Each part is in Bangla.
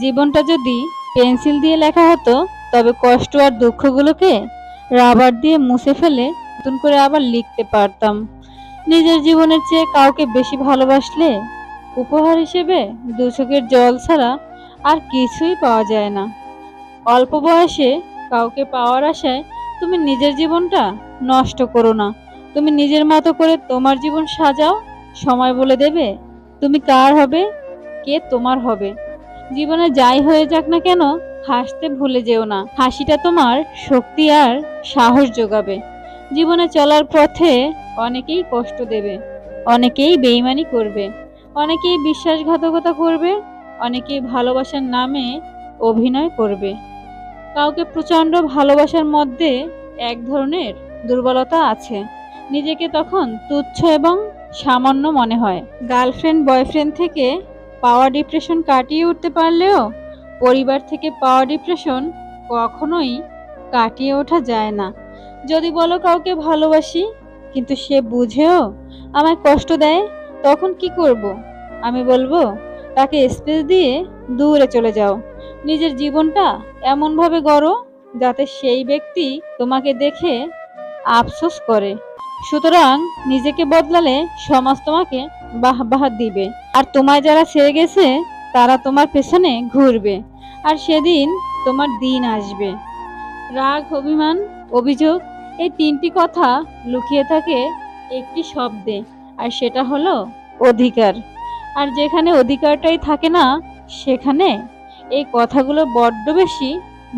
জীবনটা যদি পেন্সিল দিয়ে লেখা হতো, তবে কষ্ট আর দুঃখগুলোকে রাবার দিয়ে মুছে ফেলে নতুন করে আবার লিখতে পারতাম। নিজের জীবনের চেয়ে কাউকে বেশি ভালোবাসলে উপহার হিসেবে দু চোখের জল ছাড়া আর কিছুই পাওয়া যায় না। অল্প বয়সে কাউকে পাওয়ার আশায় তুমি নিজের জীবনটা নষ্ট করো না। তুমি নিজের মতো করে তোমার জীবন সাজাও। সময় বলে দেবে তুমি কার হবে, কে তোমার হবে। জীবনে যাই হয়ে যাক না কেন, হাসতে ভুলে যেও না। হাসিটা তোমার শক্তি আর সাহস যোগাবে। জীবনে চলার পথে অনেকেই কষ্ট দেবে, অনেকেই বেইমানি করবে, অনেকেই বিশ্বাসঘাতকতা করবে, অনেকেই ভালোবাসার নামে অভিনয় করবে। কাউকে প্রচন্ড ভালোবাসার মধ্যে এক ধরনের দুর্বলতা আছে। নিজেকে তখন তুচ্ছ এবং সামান্য মনে হয়। গার্লফ্রেন্ড বয়ফ্রেন্ড থেকে পাওয়া ডিপ্রেশন কাটিয়ে উঠতে পারলেও পরিবার থেকে পাওয়া ডিপ্রেশন কখনোই কাটিয়ে ওঠা যায় না। যদি বলো কাউকে ভালোবাসি কিন্তু সে বুঝেও আমায় কষ্ট দেয়, তখন কি করব? আমি বলবো তাকে স্পেস দিয়ে দূরে চলে যাও। নিজের জীবনটা এমনভাবে গড়ো যাতে সেই ব্যক্তি তোমাকে দেখে আফসোস করে। সুতরাং নিজেকে বদলালে সমাজ তোমাকে বাহবাহ দিবে, আর তোমায় যারা ছেড়ে গেছে তারা তোমার পেছনে ঘুরবে, আর সেদিন তোমার দিন আসবে। রাগ, অভিমান, অভিযোগ, এই তিনটি কথা লুকিয়ে থাকে একটি শব্দে, আর সেটা হলো অধিকার। আর যেখানে অধিকারটাই থাকে না, সেখানে এই কথাগুলো বড্ড বেশি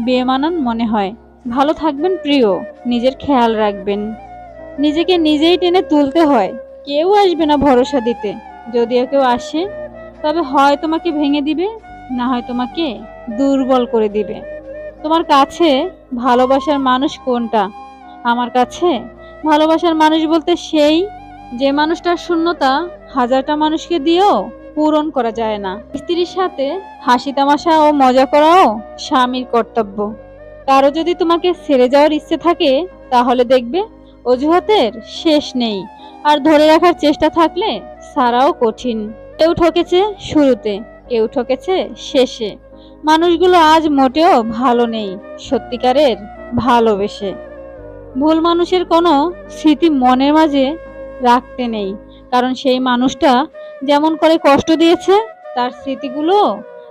বেমানান মনে হয়। ভালো থাকবেন প্রিয়, নিজের খেয়াল রাখবেন। নিজেকে নিজেই টেনে তুলতে হয়, কেউ আসবে না ভরসা দিতে। যদিও কেউ আসে, তবে হয় তোমাকে ভেঙে দিবে, না হয় তোমাকে দুর্বল করে দিবে। তোমার কাছে ভালোবাসার মানুষ কোনটা? আমার কাছে ভালোবাসার মানুষ বলতে সেই যে মানুষটার শূন্যতা হাজারটা মানুষকে দিয়েও পূরণ করা যায় না। স্ত্রীর সাথে হাসি তামাশা ও মজা করাও স্বামীর কর্তব্য। কারো যদি তোমাকে ছেড়ে যাওয়ার ইচ্ছে থাকে, তাহলে দেখবে অজুহাতের শেষ নেই, আর ধরে রাখার চেষ্টা থাকলে ছাড়াও কঠিন। কেউ ঠকেছে শুরুতে, কেউ ঠকেছে শেষে। মানুষগুলো আজ মোটেও ভালো নেই সত্যিকারের ভালোবেসে। ভুল মানুষের কোনো স্মৃতি মনের মাঝে রাখতে নেই, কারণ সেই মানুষটা যেমন করে কষ্ট দিয়েছে, তার স্মৃতিগুলো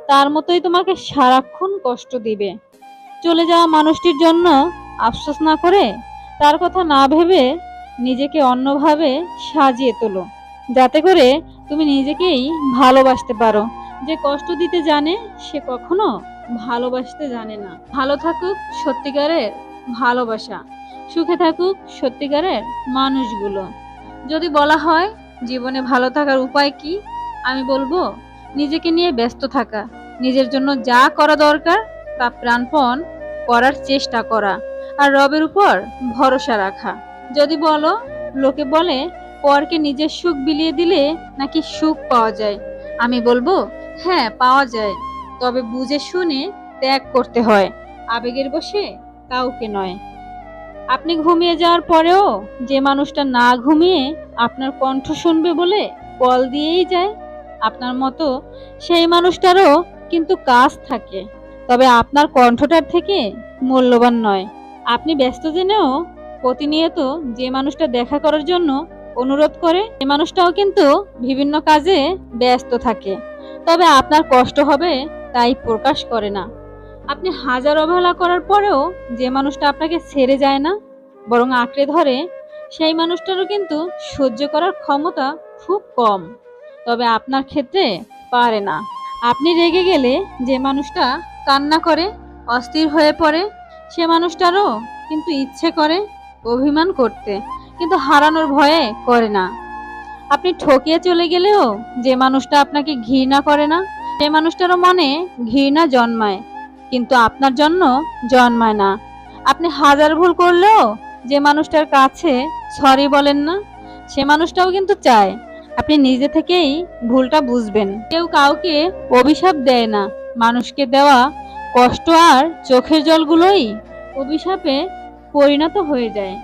তার মতোই তোমাকে সারাক্ষণ কষ্ট দিবে। চলে যাওয়া মানুষটির জন্য আফসোস না করে, তার কথা না ভেবে নিজেকে অন্যভাবে সাজিয়ে তোলো, যাতে করে তুমি নিজেকেই ভালোবাসতে পারো। যে কষ্ট দিতে জানে সে কখনো ভালোবাসতে জানে না। ভালো থাকুক সত্যিকারের ভালোবাসা, সুখে থাকুক সত্যিকারের মানুষগুলো। যদি বলা হয় জীবনে ভালো থাকার উপায় কি, আমি বলবো নিজেকে নিয়ে ব্যস্ত থাকা, নিজের জন্য যা করা দরকার তা প্রাণপণ করার চেষ্টা করা, আর রবের উপর ভরসা রাখা। যদি বলো লোকে বলে পরকে নিজের সুখ বিলিয়ে দিলে নাকি সুখ পাওয়া যায়, আমি বলবো হ্যাঁ পাওয়া যায়, তবে বুঝে শুনে ত্যাগ করতে হয়, আবেগের বশে কাউকে নয়। আপনি ঘুমিয়ে যাওয়ার পরেও যে মানুষটা না ঘুমিয়ে আপনার কণ্ঠ শুনবে বলে কল দিয়েই যায়, আপনার মতো সেই মানুষটারও কিন্তু কাজ থাকে, তবে আপনার কণ্ঠটার থেকে মূল্যবান নয়। আপনি ব্যস্ত জেনেও প্রতিনিয়ত যে মানুষটা দেখা করার জন্য অনুরোধ করে, সেই মানুষটাও কিন্তু বিভিন্ন কাজে ব্যস্ত থাকে, তবে আপনার কষ্ট হবে তাই প্রকাশ করে না। আপনি হাজার অবহেলা করার পরেও যে মানুষটা আপনাকে ছেড়ে যায় না, বরং আঁকড়ে ধরে, সেই মানুষটারও কিন্তু সহ্য করার ক্ষমতা খুব কম, তবে আপনার ক্ষেত্রে পারে না। আপনি রেগে গেলে যে মানুষটা কান্না করে, অস্থির হয়ে পড়ে, সে মানুষটারও কিন্তু ইচ্ছে করে অভিমান করতে, কিন্তু হারানোর ভয়ে করে না। আপনি ঠকিয়ে চলে গেলেও যে মানুষটা আপনাকে ঘৃণা করে না, সে মানুষটারও মনে ঘৃণা জন্মায়, কিন্তু আপনার জন্য জন্মায় না। আপনি হাজার ভুল করলেও যে মানুষটার কাছে সরি বলেন না, সে মানুষটাও কিন্তু চায় আপনি নিজে থেকেই ভুলটা বুঝবেন। কেউ কাউকে অভিশাপ দেয় না, মানুষকে দেওয়া কষ্ট আর চোখের জলগুলোই অভিশাপে পরিণত হয়ে যায়।